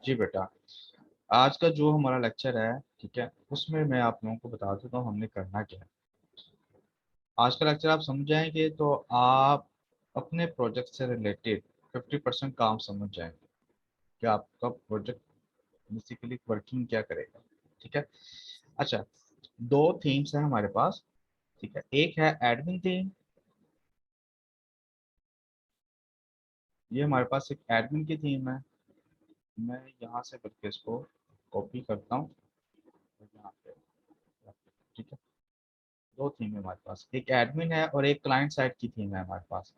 जी बेटा, आज का जो हमारा लेक्चर है, ठीक है, उसमें मैं आप लोगों को बता देता हूँ हमने करना क्या है। आज का लेक्चर आप समझ जाएंगे तो आप अपने प्रोजेक्ट से रिलेटेड 50% काम समझ जाएंगे कि आपका प्रोजेक्ट बेसिकली वर्किंग क्या करेगा। ठीक है। अच्छा, दो थीम्स हैं हमारे पास। ठीक है, एक है एडमिन थीम। ये हमारे पास एक एडमिन की थीम है। मैं यहाँ से करके इसको कॉपी करता हूँ और यहाँ पे, ठीक है। दो थीम है हमारे पास, एक एडमिन है और एक क्लाइंट साइड की थीम है हमारे पास।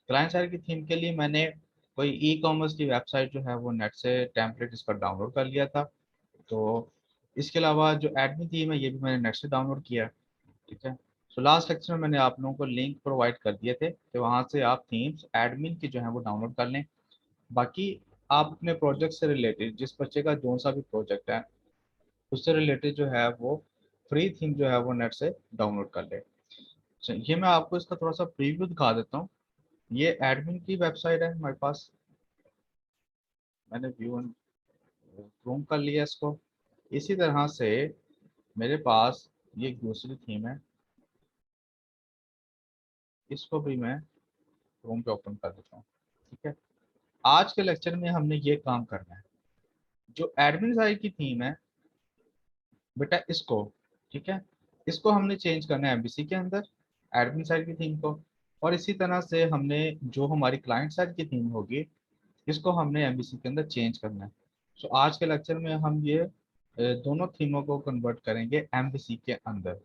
क्लाइंट साइड की थीम के लिए मैंने कोई ई कॉमर्स की वेबसाइट जो है वो नेट से टेम्पलेट इस पर डाउनलोड कर लिया था। तो इसके अलावा जो एडमिन थीम है ये भी मैंने नेट से डाउनलोड किया। ठीक है। सो लास्ट लेक्चर में मैंने आप लोगों को लिंक प्रोवाइड कर दिए थे कि वहाँ से आप थीम्स एडमिन की जो है वो डाउनलोड कर लें। बाकी आप अपने प्रोजेक्ट से रिलेटेड जिस बच्चे का जो सा भी प्रोजेक्ट है उससे रिलेटेड जो है वो फ्री थीम जो है वो नेट से डाउनलोड कर ले। ये मैं आपको इसका थोड़ा सा प्रीव्यू दिखा देता हूँ। ये एडमिन की वेबसाइट है हमारे पास। मैंने व्यू रूम कर लिया इसको। इसी तरह से मेरे पास ये एक दूसरी थीम है, इसको भी मैं रूम पे ओपन कर देता हूँ। ठीक है। आज के लेक्चर में हमने ये काम करना है। जो एडमिन साइड की थीम है बेटा, इसको, ठीक है, इसको हमने चेंज करना है एमबीसी के अंदर, एडमिन साइड की थीम को। और इसी तरह से हमने जो हमारी क्लाइंट साइड की थीम होगी इसको हमने एमबीसी के अंदर चेंज करना है। सो आज के लेक्चर में हम ये दोनों थीमों को कन्वर्ट करेंगे एमबीसी के अंदर।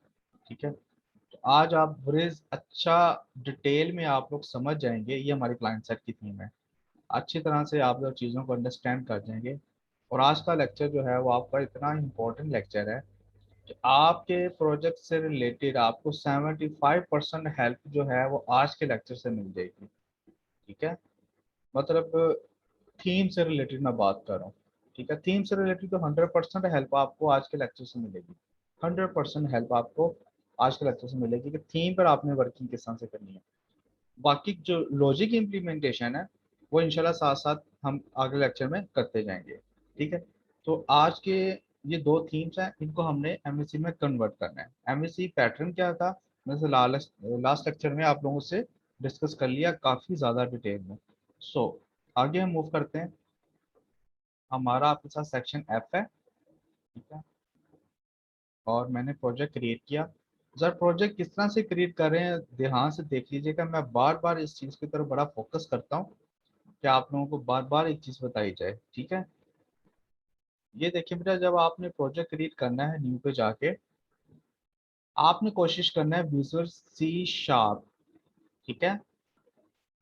ठीक है। तो आज आप बड़े अच्छा डिटेल में आप लोग समझ जाएंगे, ये हमारी क्लाइंट साइड की थीम है। अच्छी तरह से आप लोग चीज़ों को अंडरस्टैंड कर जाएंगे। और आज का लेक्चर जो है वो आपका इतना इम्पोर्टेंट लेक्चर है कि आपके प्रोजेक्ट से रिलेटेड आपको 75% हेल्प जो है वो आज के लेक्चर से मिल जाएगी। ठीक है। मतलब थीम से रिलेटेड मैं बात कर रहा हूँ। ठीक है, थीम से रिलेटेड तो 100% हेल्प आपको आज के लेक्चर से मिलेगी। 100% हेल्प आपको आज के लेक्चर से मिलेगी कि थीम पर आपने वर्किंग किस तरह से करनी है। बाकी जो लॉजिक इम्प्लीमेंटेशन है वो इंशाल्लाह साथ साथ हम अगले लेक्चर में करते जाएंगे। ठीक है। तो आज के ये दो थीम्स हैं, इनको हमने एमएससी में कन्वर्ट करना है। एमएससी पैटर्न क्या था मैं लास्ट लेक्चर में आप लोगों से डिस्कस कर लिया काफ़ी ज़्यादा डिटेल में। सो आगे हम मूव करते हैं। हमारा आपके साथ सेक्शन एफ है। ठीक है। और मैंने प्रोजेक्ट क्रिएट किया। सर प्रोजेक्ट किस तरह से क्रिएट कर रहे हैं ध्यान से देख लीजिएगा, मैं बार बार इस चीज़ की तरफ बड़ा फोकस करता हूँ कि आप लोगों को बार बार एक चीज़ बताई जाए। ठीक है। ये देखिए बेटा, जब आपने प्रोजेक्ट क्रिएट करना है न्यू पे जाके आपने कोशिश करना है विजुअल सी शार्प। ठीक है।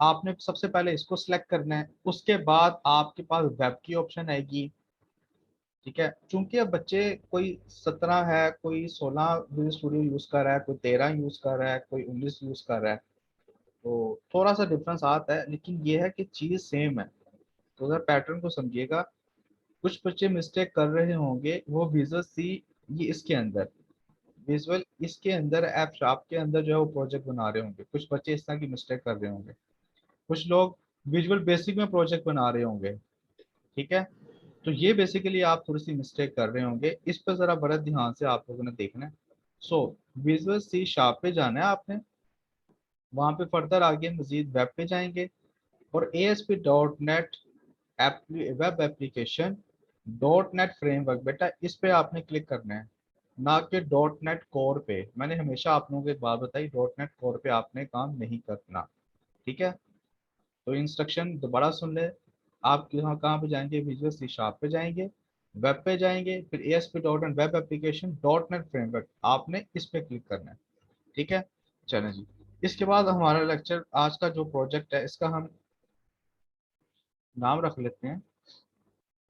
आपने सबसे पहले इसको सिलेक्ट करना है, उसके बाद आपके पास वेब की ऑप्शन आएगी। ठीक है। चूंकि अब बच्चे कोई 17 है, कोई 16 विजुअल स्टूडियो यूज कर रहा है, कोई 13 यूज कर रहा है, कोई 19 यूज कर रहा है, तो थोड़ा सा डिफरेंस आता है, लेकिन ये है कि चीज सेम है। तो अगर पैटर्न को समझिएगा, कुछ बच्चे मिस्टेक कर रहे होंगे वो विजुअल सी, ये इसके अंदर विजुअल इसके अंदर ऐप शॉप के अंदर जो है वो प्रोजेक्ट बना रहे होंगे, कुछ बच्चे इस तरह की मिस्टेक कर रहे होंगे, कुछ लोग विजुअल बेसिक में प्रोजेक्ट बना रहे होंगे। ठीक है। तो ये बेसिकली आप थोड़ी सी मिस्टेक कर रहे होंगे, इस पर जरा बड़ा ध्यान से आप लोगों ने देखना है। सो विजुअल सी शार्प पे जाना है आपने, वहां पे फर्दर आगे मजीद वेब पे जाएंगे और ASP.NET web application .NET framework बेटा इस पे आपने क्लिक करना है, ना कि .NET कोर पे। मैंने हमेशा आप लोगों को एक बात बताई, .NET कोर पे आपने काम नहीं करना। ठीक है। तो इंस्ट्रक्शन दोबारा सुन ले। आप कहाँ पे जाएंगे, विजुअल सी शार्प पे जाएंगे, वेब पे जाएंगे, फिर ASP.NET web application .NET framework आपने इस पे क्लिक करना है। ठीक है। चलें जी। इसके बाद हमारा लेक्चर आज का जो प्रोजेक्ट है इसका हम नाम रख लेते हैं।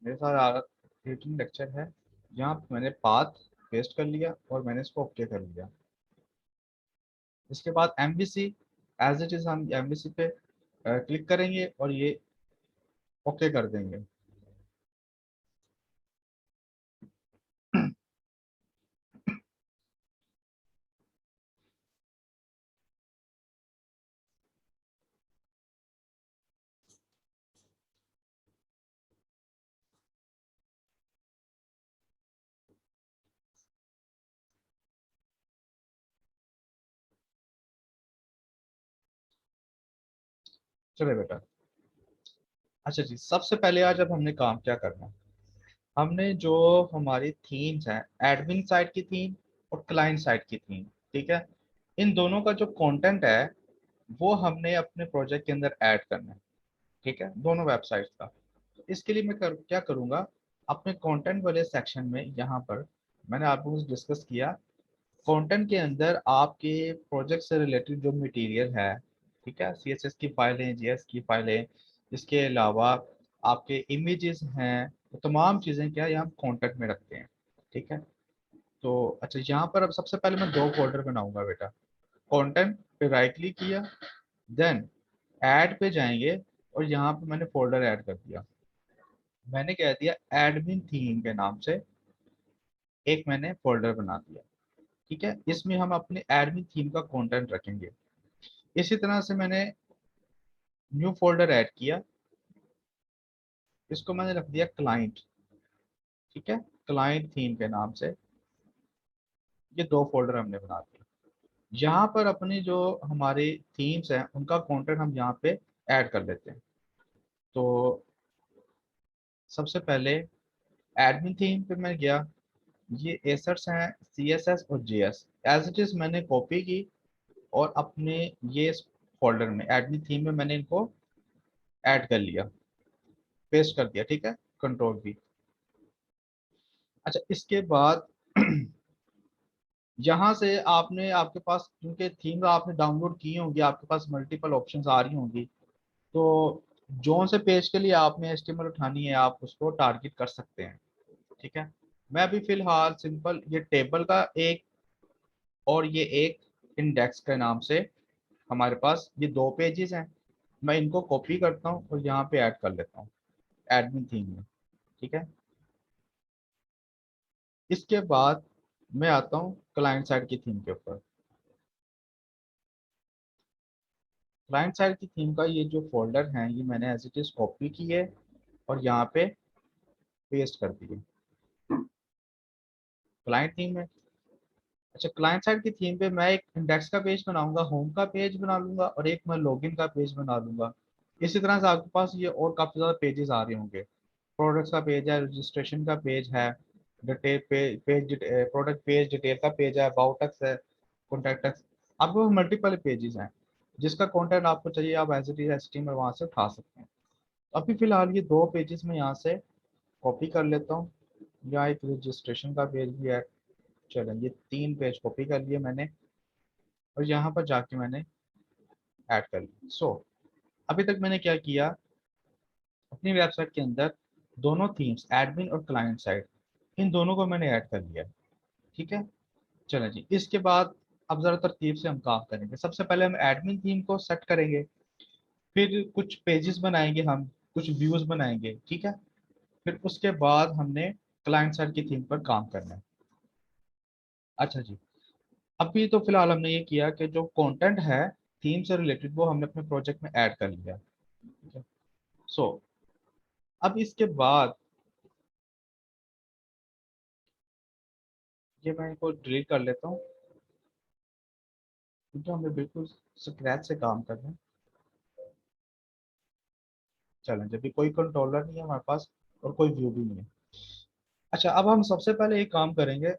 मेरे साथ रेटिंग लेक्चर है, यहाँ पे मैंने पाथ पेस्ट कर लिया और मैंने इसको ओके कर लिया। इसके बाद एमबीसी एज इट इज हम एमबीसी पे क्लिक करेंगे और ये ओके कर देंगे। चले बेटा। अच्छा जी, सबसे पहले आज अब हमने काम क्या करना है, हमने जो हमारी थीम्स हैं, एडमिन साइड की थीम और क्लाइंट साइड की थीम, ठीक है, इन दोनों का जो कंटेंट है वो हमने अपने प्रोजेक्ट के अंदर ऐड करना है, ठीक है, दोनों वेबसाइट्स का। इसके लिए मैं क्या करूंगा, अपने कंटेंट वाले सेक्शन में यहाँ पर मैंने आपको डिस्कस किया, कंटेंट के अंदर आपके प्रोजेक्ट से रिलेटेड जो मटेरियल है, ठीक है, सीएसएस की फाइलें, जीएस की फाइलें, इसके अलावा आपके इमेजेस हैं, तो तमाम चीज़ें क्या है हम कंटेंट में रखते हैं, ठीक है। तो अच्छा, यहाँ पर अब सबसे पहले मैं दो फोल्डर बनाऊंगा बेटा। कंटेंट पे राइट क्लिक किया, देन ऐड पे जाएंगे और यहाँ पे मैंने फोल्डर ऐड कर दिया। मैंने कह दिया एडमिन थीम के नाम से एक मैंने फोल्डर बना दिया, ठीक है, इसमें हम अपने एडमिन थीम का कंटेंट रखेंगे। इसी तरह से मैंने न्यू फोल्डर ऐड किया, इसको मैंने रख दिया क्लाइंट, ठीक है, क्लाइंट थीम के नाम से। ये दो फोल्डर हमने बना दिए। यहाँ पर अपनी जो हमारी थीम्स हैं उनका कंटेंट हम यहाँ पे ऐड कर लेते हैं। तो सबसे पहले एडमिन थीम पे मैं गया, ये एसर्ट्स हैं, सीएसएस और जेएस एज इट इज मैंने कॉपी की और अपने ये फोल्डर में एडमिन थीम में मैंने इनको ऐड कर लिया, पेस्ट कर दिया, ठीक है, कंट्रोल भी। अच्छा, इसके बाद यहाँ से आपने, आपके पास क्योंकि थीम आपने डाउनलोड की होंगी, आपके पास मल्टीपल ऑप्शंस आ रही होंगी, तो जो से पेज के लिए आपने एचटीएमएल उठानी है आप उसको टारगेट कर सकते हैं, ठीक है। मैं अभी फिलहाल सिंपल ये टेबल का एक और ये एक इंडेक्स के नाम से हमारे पास ये दो पेजेस हैं, मैं इनको कॉपी करता हूँ और यहाँ पे ऐड कर लेता हूँ एडमिन थीम में, ठीक है। इसके बाद मैं आता हूँ क्लाइंट साइड की थीम के ऊपर। क्लाइंट साइड की थीम का ये जो फोल्डर है ये मैंने एज इट इज कॉपी की है और यहाँ पे पेस्ट कर दी है क्लाइंट थीम में। अच्छा, क्लाइंट साइड की थीम पे मैं एक इंडेक्स का पेज बनाऊंगा, होम का पेज बना लूंगा और एक मैं लॉगिन का पेज बना लूंगा। इसी तरह से आपके पास ये और काफी ज्यादा पेजेस आ रहे होंगे, प्रोडक्ट्स का पेज है, रजिस्ट्रेशन का पेज है, detail page, product page, detail का पेज है, अबाउट है, कॉन्टैक्ट, आपको मल्टीपल पेजेस हैं, जिसका कंटेंट आपको चाहिए आप एज इट इज एचटीएमएल वहां से उठा सकते हैं। अभी फिलहाल ये दो पेजेस में यहाँ से कॉपी कर लेता हूँ, यहाँ एक रजिस्ट्रेशन का पेज भी है, चलें ये तीन पेज कॉपी कर लिए मैंने और यहाँ पर जाके मैंने ऐड कर लिया। अभी तक मैंने क्या किया, अपनी वेबसाइट के अंदर दोनों थीम्स एडमिन और क्लाइंट साइड, इन दोनों को मैंने ऐड कर लिया, ठीक है। चलें जी, इसके बाद अब जरा तरतीब से हम काम करेंगे। सबसे पहले हम एडमिन थीम को सेट करेंगे, फिर कुछ पेजेस बनाएंगे हम, कुछ व्यूज बनाएंगे, ठीक है, फिर उसके बाद हमने क्लाइंट साइड की थीम पर काम करना है। अच्छा जी, अभी तो फिलहाल हमने ये किया कि जो कंटेंट है थीम से रिलेटेड वो हमने अपने प्रोजेक्ट में ऐड कर लिया, ठीक है। सो अब इसके बाद ये मैं इनको डिलीट कर लेता हूँ क्योंकि हमें बिल्कुल स्क्रैच से काम करना है। चलें, जब भी कोई कंट्रोलर नहीं है हमारे पास और कोई व्यू भी नहीं है। अच्छा, अब हम सबसे पहले एक काम करेंगे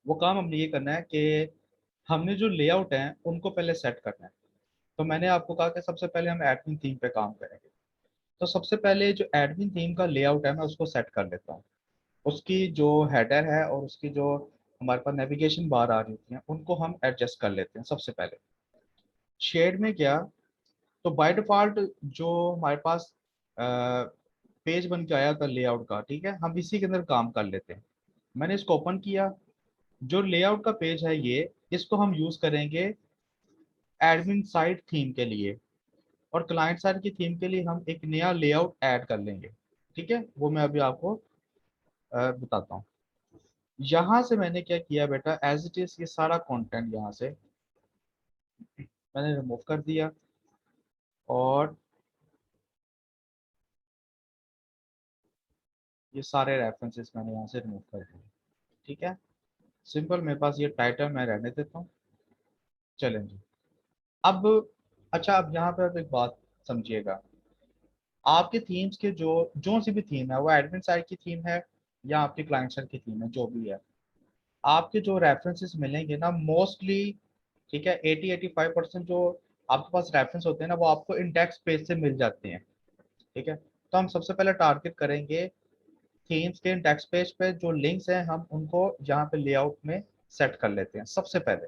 वो काम हमने ये करना है कि हमने जो लेआउट है उनको पहले सेट करना है। तो मैंने आपको कहा कि सबसे पहले हम एडमिन थीम पे काम करेंगे। तो सबसे पहले जो एडमिन थीम का लेआउट है मैं उसको सेट कर लेता हूँ। उसकी जो हेडर है और उसकी जो हमारे पास नेविगेशन बार आ रही होती हैं उनको हम एडजस्ट कर लेते हैं। सबसे पहले शेड में गया, तो बाय डिफॉल्ट जो हमारे पास पेज बन के आया था लेआउट का, ठीक है, हम इसी के अंदर काम कर लेते हैं। मैंने इसको ओपन किया, जो लेआउट का पेज है ये, इसको हम यूज करेंगे एडमिन साइड थीम के लिए, और क्लाइंट साइड की थीम के लिए हम एक नया लेआउट ऐड कर लेंगे, ठीक है, वो मैं अभी आपको बताता हूँ। यहाँ से मैंने क्या किया बेटा, एज इट इज ये सारा कंटेंट यहाँ से मैंने रिमूव कर दिया और ये सारे रेफरेंसेस मैंने यहाँ से रिमूव कर दिए, ठीक है। सिंपल, मेरे पास ये टाइटल मैं रहने देता हूँ। चलें जी, अब अच्छा, अब यहाँ पे आप एक बात समझिएगा, आपके थीम्स के जो जो सी भी थीम है वो एडमिन साइड की थीम है या आपकी क्लाइंट साइड की थीम है, जो भी है, आपके जो रेफरेंसेस मिलेंगे ना मोस्टली, ठीक है, 80-85% जो आपके पास रेफरेंस होते हैं ना वो आपको इंडेक्स पेज से मिल जाते हैं। ठीक है, तो हम सबसे पहले टारगेट करेंगे थीम्स के इंडेक्स पेज पे जो लिंक्स हैं, हम उनको यहाँ पे लेआउट में सेट कर लेते हैं सबसे पहले।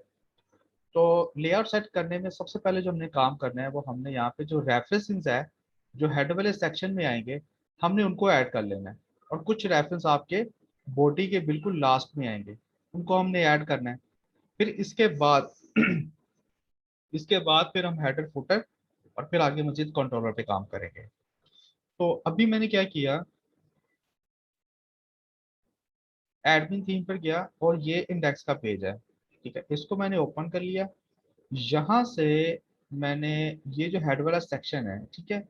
तो लेआउट सेट करने में सबसे पहले जो हमने काम करना है वो हमने यहाँ पे जो रेफरेंसेस है जो हेड वाले सेक्शन में आएंगे, हमने उनको ऐड कर लेना है। और कुछ रेफरेंस आपके बॉडी के बिल्कुल लास्ट में आएंगे, उनको हमने ऐड करना है। फिर इसके बाद इसके बाद फिर हम हेडर फुटर और फिर आगे मजीद कंट्रोलर पे काम करेंगे। तो अभी मैंने क्या किया, एडमिन थीम पर गया और ये इंडेक्स का पेज है, ठीक है, इसको मैंने ओपन कर लिया। यहाँ से मैंने ये जो हेड वाला सेक्शन है, ठीक है,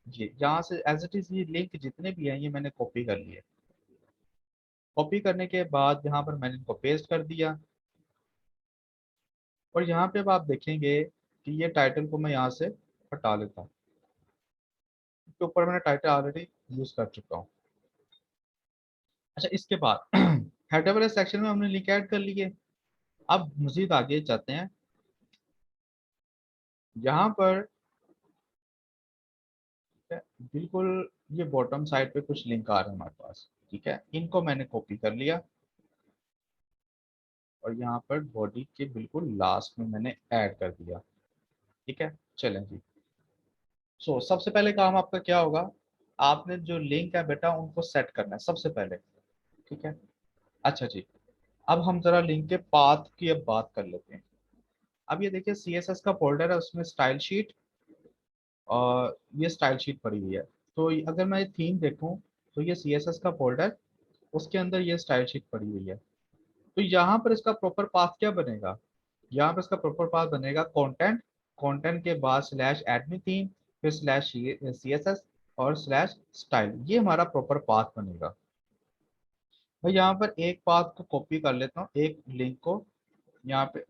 ये यहाँ से एज इट इज ये लिंक जितने भी हैं ये मैंने कॉपी कर लिए। कॉपी करने के बाद यहाँ पर मैंने इनको पेस्ट कर दिया। और यहाँ पे अब आप देखेंगे कि ये टाइटल को मैं यहाँ से हटा लेता हूँ, इसके ऊपर मैंने टाइटल ऑलरेडी यूज कर चुका हूँ। अच्छा, इसके बाद हेडर वाले सेक्शन में हमने लिंक ऐड कर लिए। अब मजीद आगे जाते हैं, यहाँ पर ठीक है, बिल्कुल ये बॉटम साइड पे कुछ लिंक आ रहे हैं हमारे पास, ठीक है, इनको मैंने कॉपी कर लिया और यहाँ पर बॉडी के बिल्कुल लास्ट में मैंने ऐड कर दिया। ठीक है, चलें जी। सबसे पहले काम आपका क्या होगा, आपने जो लिंक है बेटा उनको सेट करना है सबसे पहले। ठीक है, अच्छा जी, अब हम जरा लिंक के पाथ की अब बात कर लेते हैं। अब ये देखिए CSS का फोल्डर है, उसमें स्टाइल शीट और ये स्टाइल शीट पड़ी हुई है। तो अगर मैं थीम देखूं तो ये CSS का फोल्डर, उसके अंदर ये स्टाइल शीट पड़ी हुई है। तो यहाँ पर इसका प्रॉपर पाथ क्या बनेगा, यहाँ पर इसका प्रॉपर पाथ बनेगा कंटेंट, कंटेंट के बाद स्लैश एडमिन थीम, फिर स्लैश CSS और स्लैश स्टाइल, ये हमारा प्रॉपर पाथ बनेगा। भाई यहाँ पर एक पाथ को कॉपी कर लेता हूँ, एक लिंक को यहाँ पे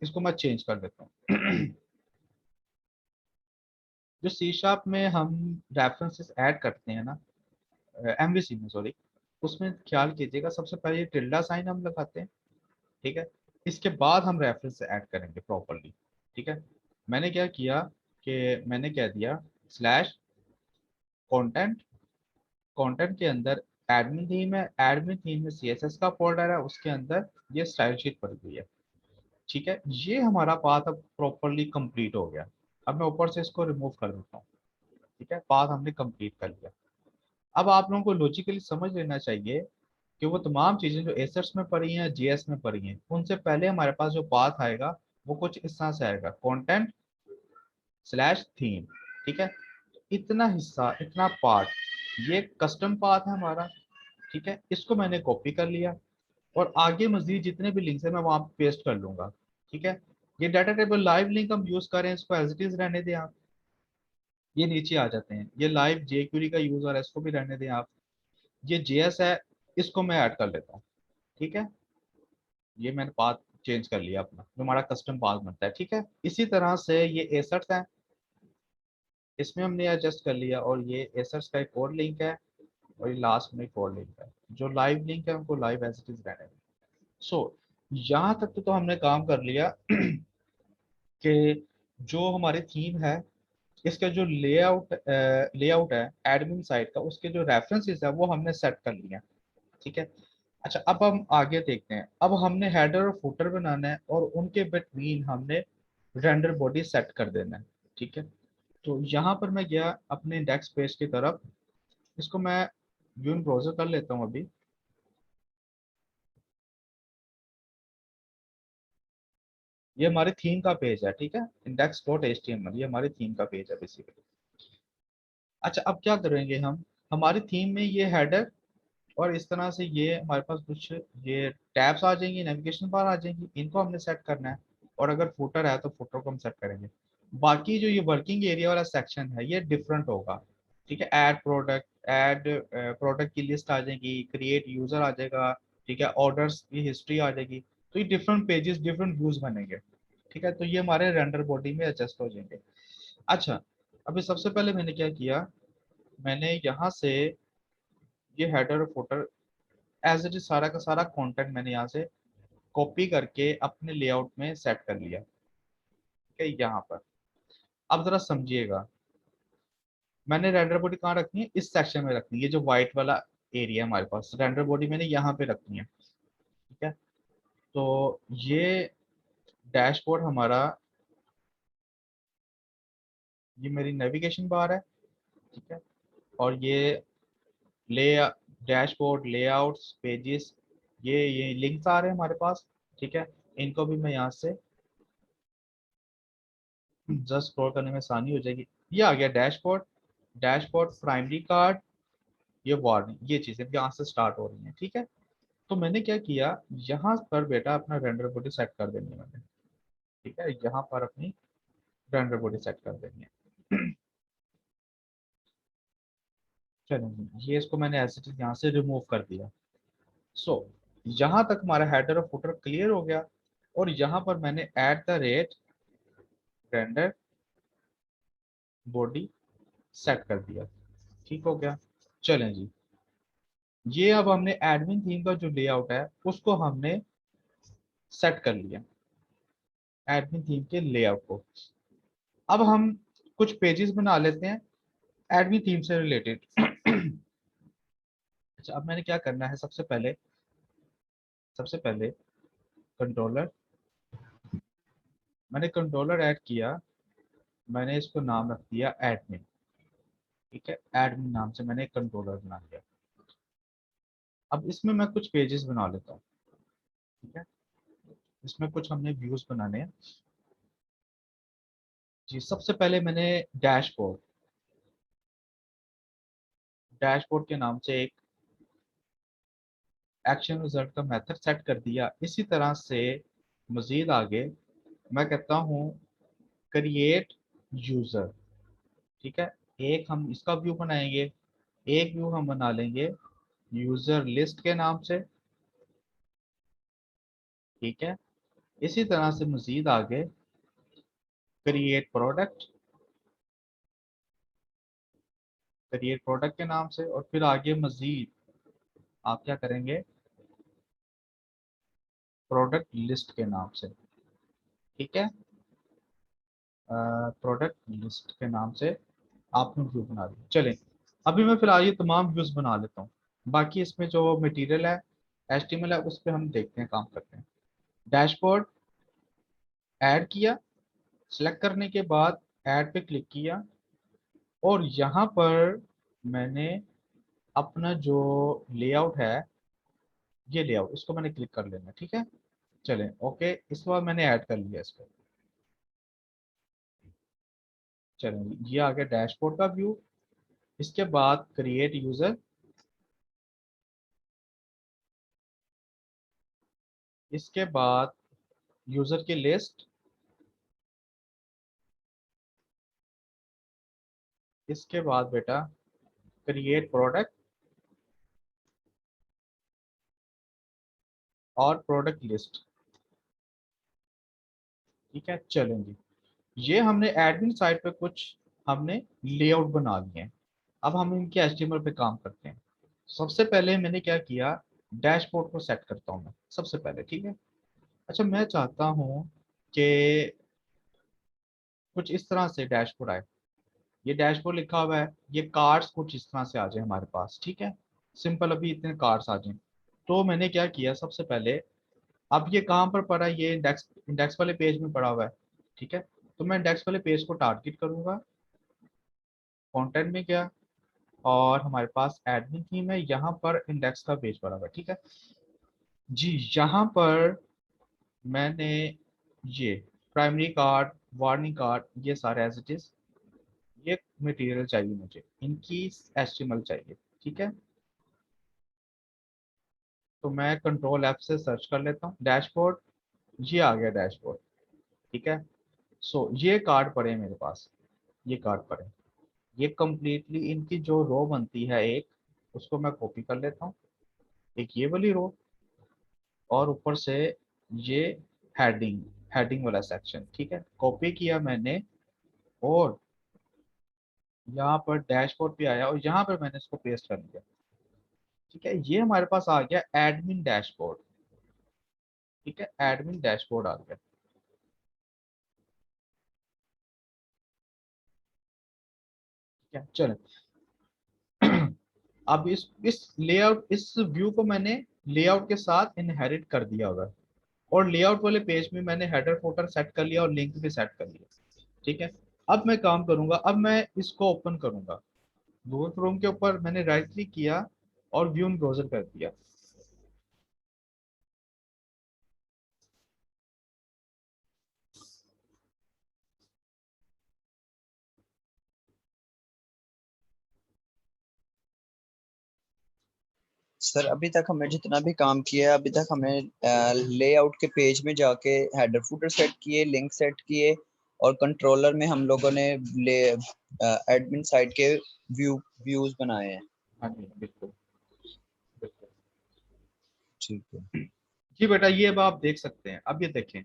इसको मैं चेंज कर देता हूँ। जो सी शार्प में हम रेफरेंसेस ऐड करते हैं ना, MVC में सॉरी, उसमें ख्याल कीजिएगा सबसे पहले टिल्डा साइन हम लगाते हैं। ठीक है, इसके बाद हम रेफरेंस ऐड करेंगे प्रॉपरली। ठीक है, मैंने क्या किया कि मैंने कह दिया स्लैश कंटेंट, कंटेंट के अंदर एडमिन थीम है, एडमिन थीम में CSS का फोल्डर है, उसके अंदर ये स्टाइल शीट पड़ी हुई है। ठीक है, ये हमारा पाथ अब प्रॉपरली कंप्लीट हो गया। अब मैं ऊपर से इसको रिमूव कर देता हूँ। ठीक है, पाथ हमने कंप्लीट कर लिया। अब आप लोगों को लॉजिकली समझ लेना चाहिए कि वो तमाम चीजें जो एसर्ट्स में पड़ी हैं, JS में पड़ी हैं, उनसे पहले हमारे पास जो पाथ आएगा वो कुछ इस तरह से आएगा, कंटेंट स्लैश थीम। ठीक है, इतना हिस्सा, इतना पार्ट, ये कस्टम पाथ है हमारा। ठीक है, इसको मैंने कॉपी कर लिया और आगे मजीद जितने भी लिंक्स है मैं वहां पेस्ट कर लूंगा। ठीक है, ये डाटा टेबल लाइव लिंक हम यूज करें, इसको एज इट इज रहने दें आप, ये नीचे आ जाते हैं। ये लाइव jQuery का यूज और इसको भी रहने दें आप। ये JS है, इसको मैं ऐड कर लेता हूँ। ठीक है, ये मैंने पाथ चेंज कर लिया अपना, जो हमारा कस्टम पाथ बनता है। ठीक है, इसी तरह से ये एसर्ट्स है, इसमें हमने एडजस्ट कर लिया, और ये एसर्ट्स का एक और लिंक है और ये लास्ट में एक और लिंक है। जो लाइव लिंक है उनको लाइव एज इट इज रहने दें। सो यहाँ तक तो हमने काम कर लिया कि जो हमारी थीम है इसका जो लेआउट है एडमिन साइट का, उसके जो रेफरेंसेस है वो हमने सेट कर लिया। ठीक है, अच्छा अब हम आगे देखते हैं। अब हमने हेडर और फुटर बनाना है और उनके बिटवीन हमने रेंडर बॉडी सेट कर देना है। ठीक है, तो यहाँ पर मैं गया अपने इंडेक्स पेज की तरफ, इसको मैं व्यू इन ब्राउजर कर लेता हूँ अभी। ये हमारी थीम का पेज है, ठीक है, index.html, ये हमारी थीम का पेज है बेसिकली। अच्छा, अब क्या करेंगे हम, हमारी थीम में ये हेडर और इस तरह से ये हमारे पास कुछ ये टैब्स आ जाएंगी, नेविगेशन बार आ जाएंगी, इनको हमने सेट करना है। और अगर फुटर है तो फुटर को हम सेट करेंगे। बाकी जो ये वर्किंग एरिया वाला सेक्शन है ये डिफरेंट होगा। ठीक है, ऐड प्रोडक्ट की लिस्ट आ जाएगी, क्रिएट यूजर आ जाएगा, ठीक है, ऑर्डर्स की हिस्ट्री आ जाएगी। तो ये डिफरेंट पेजेस, डिफरेंट व्यूज बनेंगे। ठीक है, तो ये हमारे रेंडर बॉडी में एडजस्ट हो जाएंगे। अच्छा, अभी सबसे पहले मैंने क्या किया, मैंने यहाँ से ये हेडर और फुटर एज इट इज सारा का सारा कंटेंट मैंने यहाँ से कॉपी करके अपने लेआउट में सेट कर लिया। ठीक है, यहाँ पर अब जरा समझिएगा, मैंने रेंडर बॉडी कहाँ रखनी है, इस सेक्शन में रखनी है। ये जो व्हाइट वाला एरिया है हमारे पास, रेंडर बॉडी मैंने यहाँ पे रखनी है। ठीक है, तो ये डैशबोर्ड हमारा, ये मेरी नेविगेशन बार है। ठीक है, और ये ले डैशबोर्ड लेआउट्स पेजेस, ये लिंक्स आ रहे हैं हमारे पास। ठीक है, इनको भी मैं यहाँ से जस्ट स्क्रॉल करने में आसानी हो जाएगी। ये आ गया डैशबोर्ड, डैशबोर्ड प्राइमरी कार्ड, ये वार्निंग, ये चीजें यहाँ से स्टार्ट हो रही हैं। ठीक है, तो मैंने क्या किया, यहाँ पर बेटा अपना रेंडर बॉडी सेट कर देनी है मैंने। ठीक है, यहाँ पर अपनी रेंडर बॉडी सेट कर देनी है। चलो, ये इसको मैंने ऐसे यहाँ से रिमूव कर दिया। सो यहाँ तक हमारा हेडर और फुटर क्लियर हो गया, और यहाँ पर मैंने at the rate render body set कर दिया। ठीक हो गया। चलें जी, ये अब हमने एडमिन थीम का जो लेआउट है उसको हमने सेट कर लिया, एडमिन थीम के लेआउट को। अब हम कुछ पेजेस बना लेते हैं एडमिन थीम से रिलेटेड। अच्छा, अब मैंने क्या करना है, सबसे पहले कंट्रोलर, मैंने कंट्रोलर ऐड किया, मैंने इसको नाम रख दिया एडमिन। ठीक है, एडमिन नाम से मैंने एक कंट्रोलर बना लिया। अब इसमें मैं कुछ पेजेस बना लेता हूँ। ठीक है, इसमें कुछ हमने व्यूज बनाने हैं जी। सबसे पहले मैंने डैशबोर्ड, डैशबोर्ड के नाम से एक एक्शन रिजल्ट का मेथड सेट कर दिया। इसी तरह से मजीद आगे मैं कहता हूँ क्रिएट यूजर। ठीक है, एक हम इसका व्यू बनाएंगे, एक व्यू हम बना लेंगे यूजर लिस्ट के नाम से। ठीक है, इसी तरह से मजीद आगे क्रिएट प्रोडक्ट, क्रिएट प्रोडक्ट के नाम से, और फिर आगे मजीद आप क्या करेंगे, प्रोडक्ट लिस्ट के नाम से। ठीक है, प्रोडक्ट लिस्ट के नाम से आपने व्यू बना दिया। चलें, अभी मैं फिलहाल ये तमाम व्यूज बना लेता हूँ, बाकी इसमें जो मटेरियल है HTML है उस पर हम देखते हैं, काम करते हैं। डैशबोर्ड ऐड किया, सेलेक्ट करने के बाद ऐड पे क्लिक किया, और यहाँ पर मैंने अपना जो लेआउट है, ये लेआउट, इसको मैंने क्लिक कर लेना। ठीक है, चलें ओके, इस बार मैंने ऐड कर लिया इसको। चलें, ये आ गया डैशबोर्ड का व्यू। इसके बाद क्रिएट यूजर, इसके बाद यूजर की लिस्ट, इसके बाद बेटा क्रिएट प्रोडक्ट और प्रोडक्ट लिस्ट। ठीक है, चलेंगे, ये हमने एडमिन साइट पे कुछ हमने लेआउट बना लिए हैं। अब हम इनके HTML पे काम करते हैं। सबसे पहले मैंने क्या किया, डैशबोर्ड को सेट करता हूँ मैं सबसे पहले। ठीक है, अच्छा, मैं चाहता हूँ कि कुछ इस तरह से डैशबोर्ड आए, ये डैशबोर्ड लिखा हुआ है, ये कार्ड्स कुछ इस तरह से आ जाए हमारे पास। ठीक है, सिंपल अभी इतने कार्ड्स आ जाए। तो मैंने क्या किया, सबसे पहले, अब ये कहाँ पर पड़ा है, ये इंडेक्स इंडेक्स वाले पेज में पड़ा हुआ है। ठीक है, तो मैं इंडेक्स वाले पेज को टारगेट करूंगा, कंटेंट में गया, और हमारे पास एडमिन थीम है, यहाँ पर इंडेक्स का पेज पड़ा हुआ है। ठीक है जी, यहाँ पर मैंने ये प्राइमरी कार्ड, वार्निंग कार्ड, ये सारे एज इट इज, ये मटेरियल चाहिए मुझे, इनकी HTML चाहिए। ठीक है, तो मैं कंट्रोल F से सर्च कर लेता हूँ डैशबोर्ड, ये आ गया डैशबोर्ड। ठीक है, सो ये कार्ड पड़े हैं मेरे पास, ये कार्ड पड़े, ये कंप्लीटली इनकी जो रो बनती है एक, उसको मैं कॉपी कर लेता हूँ, एक ये वाली रो, और ऊपर से ये हेडिंग, हेडिंग वाला सेक्शन, ठीक है, कॉपी किया मैंने और यहाँ पर डैशबोर्ड पे आया और यहाँ पर मैंने इसको पेस्ट कर दिया। ठीक है, ये हमारे पास आ गया एडमिन डैशबोर्ड। ठीक है, एडमिन डैशबोर्ड आ गया। ठीक है, चलो अब इस लेआउट, इस व्यू को मैंने लेआउट के साथ इनहेरिट कर दिया होगा और लेआउट वाले पेज में मैंने हेडर फोल्डर सेट कर लिया और लिंक भी सेट कर लिया। ठीक है, अब मैं काम करूंगा, अब मैं इसको ओपन करूंगा। गूगल क्रोम के ऊपर मैंने राइट क्लिक किया और व्यू इन ब्राउजर कर दिया। सर अभी तक हमने जितना भी काम किया है, अभी तक हमें लेआउट के पेज में जाके हेडर फुटर सेट किए, लिंक सेट किए, और कंट्रोलर में हम लोगों ने ले एडमिन साइड के व्यूज बनाए हैं। हाँ जी, बिल्कुल बिल्कुल। ठीक है। जी बेटा, ये अब आप देख सकते हैं। अब ये देखें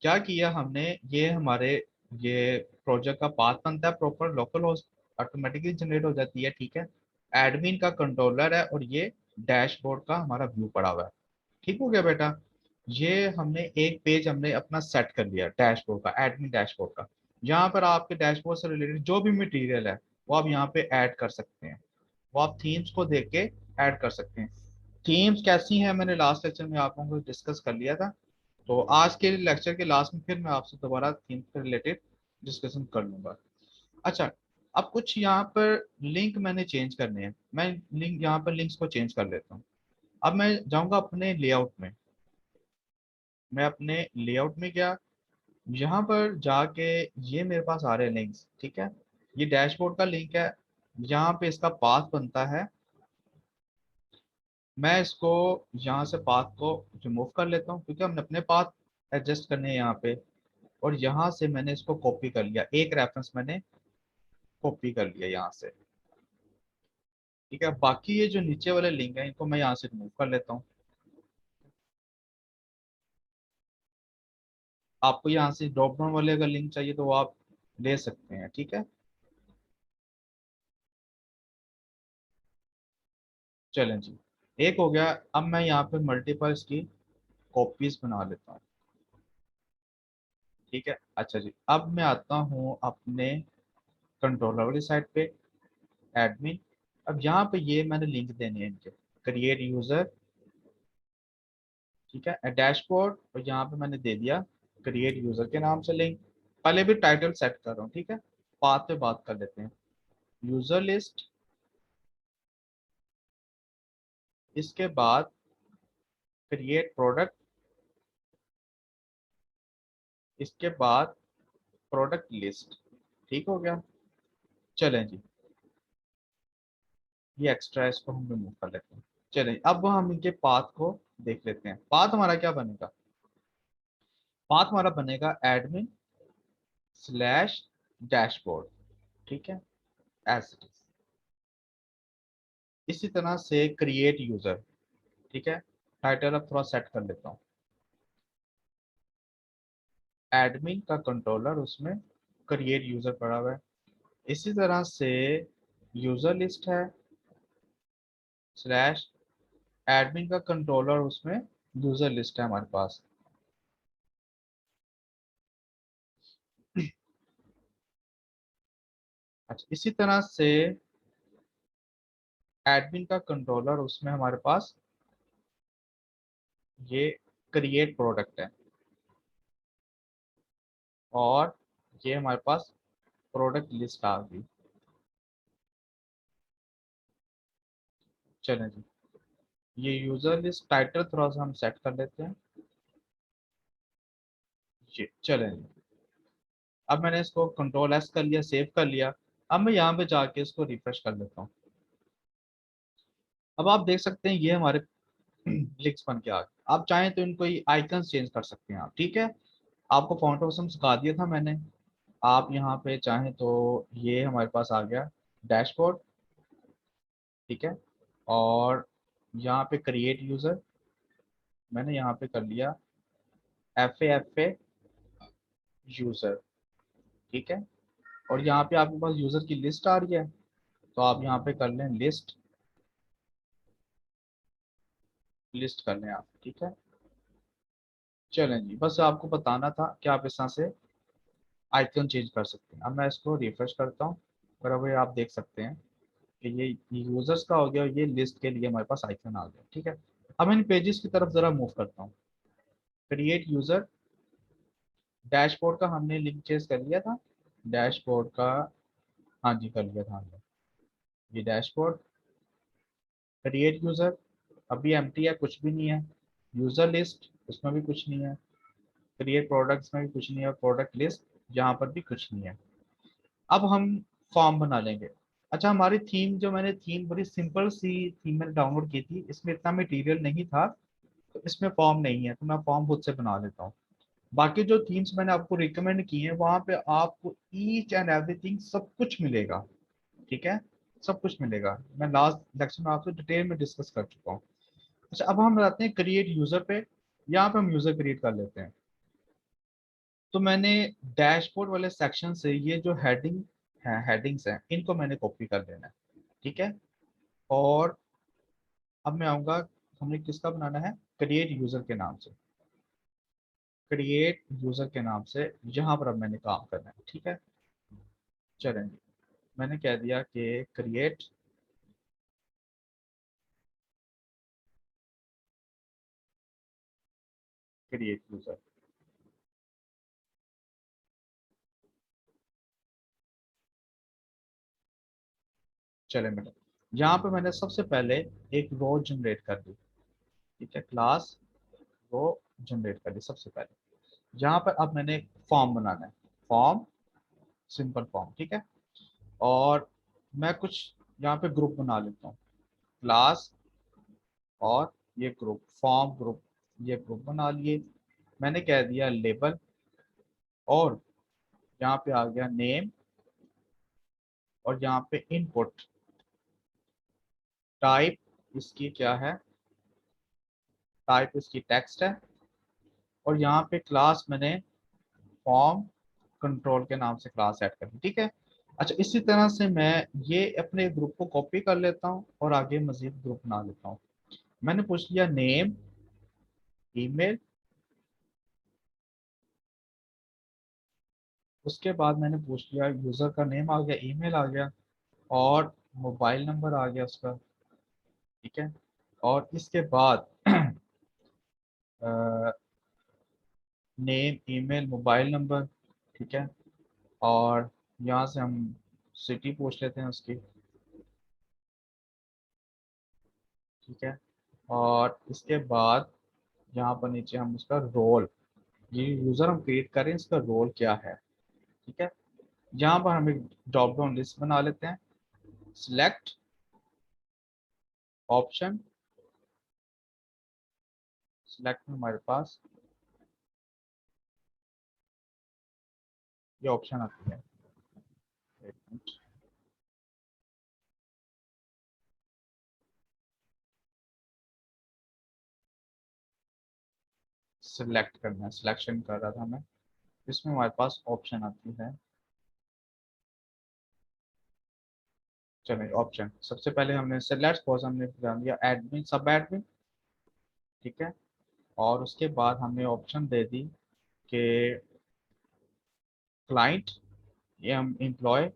क्या किया हमने। ये हमारे ये प्रोजेक्ट का पाथ बनता है proper, local host automatically generate हो जाती है। ठीक है, एडमिन का कंट्रोलर है और ये डैशबोर्ड का हमारा व्यू पड़ा हुआ है। ठीक हो गया बेटा। ये हमने एक पेज हमने अपना सेट कर लिया डैशबोर्ड का, एडमिन डैशबोर्ड का। यहाँ पर आपके डैशबोर्ड से रिलेटेड जो भी मटेरियल है वो आप यहाँ पे ऐड कर सकते हैं। वो आप थीम्स को देख के ऐड कर सकते हैं। थीम्स कैसी हैं मैंने लास्ट लेक्चर में आप लोगों को डिस्कस कर लिया था। तो आज के लेक्चर के लास्ट में फिर मैं आपसे दोबारा थीम से रिलेटेड डिस्कशन कर लूंगा। अच्छा, अब कुछ यहाँ पर लिंक मैंने चेंज करने हैं। मैं लिंक यहाँ पर लिंक्स को चेंज कर लेता हूँ। अब मैं जाऊंगा अपने लेआउट में। मैं अपने लेआउट में गया, यहाँ पर जाके ये मेरे पास आ रहे हैं लिंक्स। ठीक है, ये डैशबोर्ड का लिंक है, यहाँ पे इसका पाथ बनता है। मैं इसको यहाँ से पाथ को रिमूव कर लेता हूँ क्योंकि हमने अपने पाथ एडजस्ट करने हैं यहाँ पे। और यहाँ से मैंने इसको कॉपी कर लिया, एक रेफरेंस मैंने कॉपी कर लिया यहाँ से। ठीक है, बाकी ये जो नीचे वाले लिंक है इनको मैं यहाँ से रिमूव कर लेता हूँ। आपको यहाँ से ड्रॉप डाउन वाले अगर लिंक चाहिए तो वो आप ले सकते हैं। ठीक है, चलें जी, एक हो गया। अब मैं यहाँ पे मल्टीपल की कॉपीज बना लेता हूँ। ठीक है, अच्छा जी, अब मैं आता हूँ अपने कंट्रोलर वाली साइड पे, एडमिन। अब यहाँ पे ये मैंने लिंक देने हैं इनके, क्रिएट यूजर। ठीक है, डैशबोर्ड, और यहाँ पे मैंने दे दिया क्रिएट यूजर के नाम से लिंक। पहले भी टाइटल सेट कर रहा हूँ। ठीक है, बात पे बात कर लेते हैं। यूजर लिस्ट, इसके बाद क्रिएट प्रोडक्ट, इसके बाद प्रोडक्ट लिस्ट। ठीक हो गया, चलें जी, ये एक्स्ट्रा इसको हम रिमूव कर लेते हैं। चलें, अब हम इनके पाथ को देख लेते हैं। पाथ हमारा क्या बनेगा। पाथ हमारा बनेगा एडमिन स्लैश डैशबोर्ड। ठीक है, एज इट इज। इसी तरह से क्रिएट यूजर। ठीक है, टाइटल अब थोड़ा सेट कर लेता हूँ। एडमिन का कंट्रोलर, उसमें क्रिएट यूजर पड़ा हुआ है। इसी तरह से यूजर लिस्ट है, स्लैश एडमिन का कंट्रोलर, उसमें यूजर लिस्ट है हमारे पास। अच्छा, इसी तरह से एडमिन का कंट्रोलर, उसमें हमारे पास ये क्रिएट प्रोडक्ट है और ये हमारे पास प्रोडक्ट लिस्ट आ गई। चलें जी, ये यूजर लिस्ट टाइटल थोड़ा सा हम सेट कर लेते हैं। ये चलें जी, अब मैंने इसको कंट्रोल एस कर लिया, सेव कर लिया। अब मैं यहाँ पे जाके इसको रिफ्रेश कर लेता हूँ। अब आप देख सकते हैं ये हमारे लिंक्स बन के आ गए। आप चाहें तो इनको आइकन्स चेंज कर सकते हैं आप। ठीक है, आपको फॉन्ट ऑप्शन सिखा दिया था मैंने। आप यहाँ पे चाहें तो ये हमारे पास आ गया डैशबोर्ड। ठीक है, और यहाँ पे क्रिएट यूजर मैंने यहाँ पे कर लिया एफ ए यूजर, ठीक है। और यहाँ पे आपके पास यूजर की लिस्ट आ रही है, तो आप यहाँ पे कर लें लिस्ट, लिस्ट कर लें आप, ठीक है। चलें जी, बस आपको बताना था कि आप इस तरह से आइकन चेंज कर सकते हैं। अब मैं इसको रिफ्रेश करता हूँ, और अब ये आप देख सकते हैं कि ये यूजर्स का हो गया और ये लिस्ट के लिए हमारे पास आइकन आ गया, ठीक है। अब इन पेजेस की तरफ जरा मूव करता हूँ। क्रिएट यूजर, डैशबोर्ड का हमने लिंक चेंज कर लिया था, डैशबोर्ड का, हाँ जी कर लिया था हमने। ये डैशबोर्ड, क्रिएट यूजर, अभी एम्प्टी है, कुछ भी नहीं है। यूजर लिस्ट, उसमें भी कुछ नहीं है। क्रिएट प्रोडक्ट्स में भी कुछ नहीं है, और प्रोडक्ट लिस्ट यहाँ पर भी कुछ नहीं है। अब हम फॉर्म बना लेंगे। अच्छा, हमारी थीम, जो मैंने थीम बड़ी सिंपल सी थीम मैंने डाउनलोड की थी, इसमें इतना मटेरियल नहीं था, तो इसमें फॉर्म नहीं है, तो मैं फॉर्म खुद से बना लेता हूँ। बाकी जो थीम्स मैंने आपको रिकमेंड की हैं, वहाँ पे आपको ईच एंड एवरीथिंग सब कुछ मिलेगा, ठीक है। सब कुछ मिलेगा, मैं लास्ट लेक्चर में आपसे डिटेल में डिस्कस कर चुका हूँ। अच्छा, अब हम आते हैं क्रिएट यूजर पे। यहाँ पे हम यूजर क्रिएट कर लेते हैं। तो मैंने डैशबोर्ड वाले सेक्शन से ये जो हेडिंग है, हेडिंग्स हैं, इनको मैंने कॉपी कर लेना है, ठीक है। और अब मैं आऊँगा, हमने किसका बनाना है, क्रिएट यूजर के नाम से, क्रिएट यूजर के नाम से यहाँ पर अब मैंने काम करना है, ठीक है। चलेंगे, मैंने कह दिया कि क्रिएट क्रिएट यूजर। चले मैडम, यहाँ पे मैंने सबसे पहले एक रो जनरेट कर दी, ठीक है, क्लास रो जनरेट कर दी सबसे पहले। यहाँ पर अब मैंने फॉर्म बनाना है, फॉर्म, सिंपल फॉर्म, ठीक है। और मैं कुछ यहाँ पे ग्रुप बना लेता हूँ, क्लास, और ये ग्रुप, फॉर्म ग्रुप, ये ग्रुप बना लिए। मैंने कह दिया लेबल, और यहाँ पे आ गया नेम, और यहाँ पे इनपुट टाइप, इसकी क्या है, टाइप इसकी टेक्स्ट है। और यहाँ पे क्लास मैंने फॉर्म कंट्रोल के नाम से क्लास ऐड कर दी, ठीक है। अच्छा, इसी तरह से मैं ये अपने ग्रुप को कॉपी कर लेता हूँ और आगे मजीद ग्रुप बना लेता हूँ। मैंने पूछ लिया नेम, ईमेल, उसके बाद मैंने पूछ लिया यूज़र का नेम आ गया, ईमेल आ गया, और मोबाइल नंबर आ गया उसका, ठीक है। और इसके बाद नेम, ईमेल, मोबाइल नंबर, ठीक है। और यहाँ से हम सिटी पूछ लेते हैं उसकी, ठीक है। और इसके बाद यहाँ पर नीचे हम उसका रोल, ये यूज़र हम क्रिएट करें, इसका रोल क्या है, ठीक है। यहाँ पर हम एक ड्रॉप डाउन लिस्ट बना लेते हैं, सिलेक्ट ऑप्शन, सिलेक्ट में हमारे पास ये ऑप्शन आती है, एक मिनट, सिलेक्ट करना है, सिलेक्शन कर रहा था मैं। इसमें हमारे पास ऑप्शन आती है, चलिए ऑप्शन, सबसे पहले हमने सेलेक्ट सपोज हमने ध्यान दिया एडमिन, सब एडमिन, ठीक है। और उसके बाद हमने ऑप्शन दे दी कि क्लाइंट, ये हम एम्प्लॉय,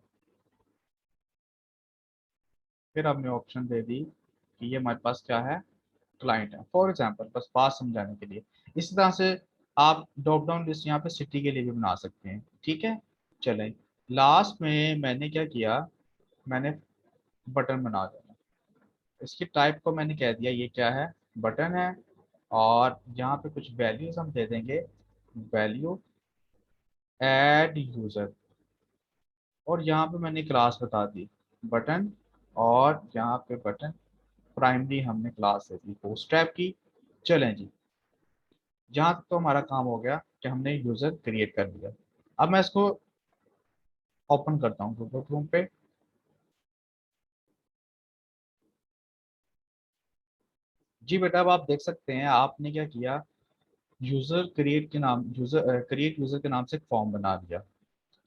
फिर हमने ऑप्शन दे दी कि ये हमारे पास क्या है, क्लाइंट है, फॉर एग्जांपल, बस बात समझाने के लिए। इसी तरह से आप ड्रॉप डाउन लिस्ट यहाँ पे सिटी के लिए भी बना सकते हैं, ठीक है। चलें, लास्ट में मैंने क्या किया, मैंने बटन बना दिया। इसकी टाइप को मैंने कह दिया ये क्या है, बटन है। और यहाँ पे कुछ वैल्यूज हम दे देंगे, वैल्यू ऐड यूजर, और यहाँ पे मैंने क्लास बता दी बटन, और यहाँ पे बटन प्राइमरी हमने क्लास दे दी बूटस्ट्रैप की। चलें जी, जहाँ तक तो हमारा काम हो गया कि हमने यूजर क्रिएट कर लिया। अब मैं इसको ओपन करता हूँ गूगल क्रोम पे। जी बेटा, अब आप देख सकते हैं आपने क्या किया, यूजर क्रिएट के नाम क्रिएट यूजर के नाम से एक फॉर्म बना लिया,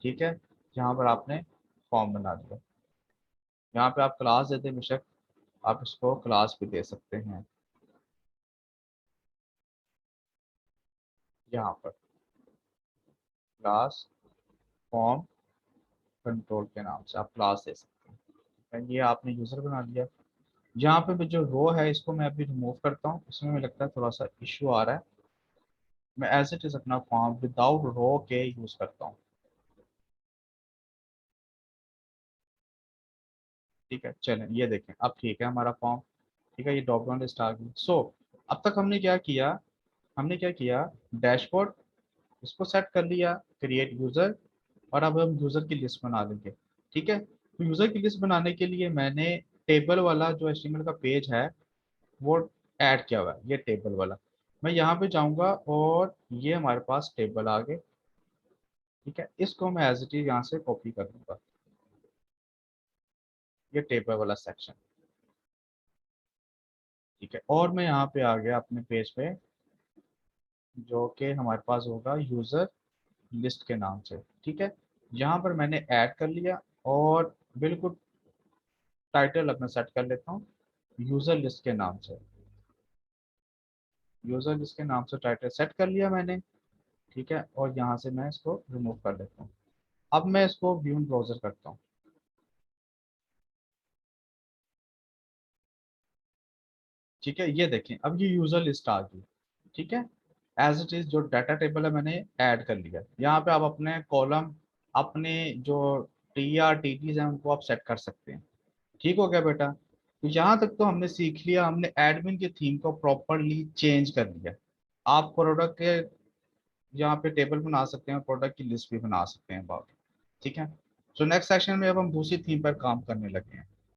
ठीक है। यहाँ पर आपने फॉर्म बना दिया, यहाँ पे आप क्लास देते हैं, बेशक आप इसको क्लास भी दे सकते हैं। यहाँ पर क्लास फॉर्म कंट्रोल के नाम से आप क्लास दे सकते हैं, ठीक है? ये आपने यूजर बना लिया। यहाँ पे भी जो रो है इसको मैं अभी रिमूव करता हूँ, इसमें मुझे लगता है थोड़ा सा इशू आ रहा है। मैं एज इट इज अपना फॉर्म विदाउट रो के यूज करता हूँ, ठीक है। चलें ये देखें, अब ठीक है हमारा फॉर्म, ठीक है। ये ड्रॉप डाउन लिस्ट आ गई। सो अब तक हमने क्या किया, डैशबोर्ड इसको सेट कर लिया, क्रिएट यूजर, और अब हम यूजर की लिस्ट बना लेंगे, ठीक है। तो यूजर की लिस्ट बनाने के लिए मैंने टेबल वाला जो एचटीएमएल का पेज है वो ऐड किया हुआ है, ये टेबल वाला। मैं यहाँ पे जाऊंगा और ये हमारे पास टेबल आ गए, ठीक है। इसको मैं एज इट इज यहाँ से कॉपी कर दूंगा, ये टेबल वाला सेक्शन, ठीक है। और मैं यहाँ पे आ गया अपने पेज पे, जो कि हमारे पास होगा यूजर लिस्ट के नाम से, ठीक है। यहाँ पर मैंने ऐड कर लिया, और बिल्कुल टाइटल अपना सेट कर लेता हूँ यूजर लिस्ट के नाम से। यूजर लिस्ट के नाम से टाइटल सेट कर लिया मैंने, ठीक है। और यहाँ से मैं इसको रिमूव कर लेता हूँ। अब मैं इसको व्यू इन ब्राउजर करता हूँ, ठीक है। ये देखें अब ये यूजर लिस्ट आ गई, ठीक है। एज इट इज जो डाटा टेबल है मैंने ऐड कर लिया। यहाँ पे आप अपने कॉलम, अपने जो टी आर टी टीज हैं उनको आप सेट कर सकते हैं, ठीक हो गया बेटा। तो यहाँ तक तो हमने सीख लिया, हमने एडमिन के थीम को प्रॉपरली चेंज कर लिया। आप प्रोडक्ट के यहाँ पे टेबल बना सकते हैं, प्रोडक्ट की लिस्ट भी बना सकते हैं, ठीक है। सो नेक्स्ट सेशन में अब हम दूसरी थीम पर काम करने लगे हैं।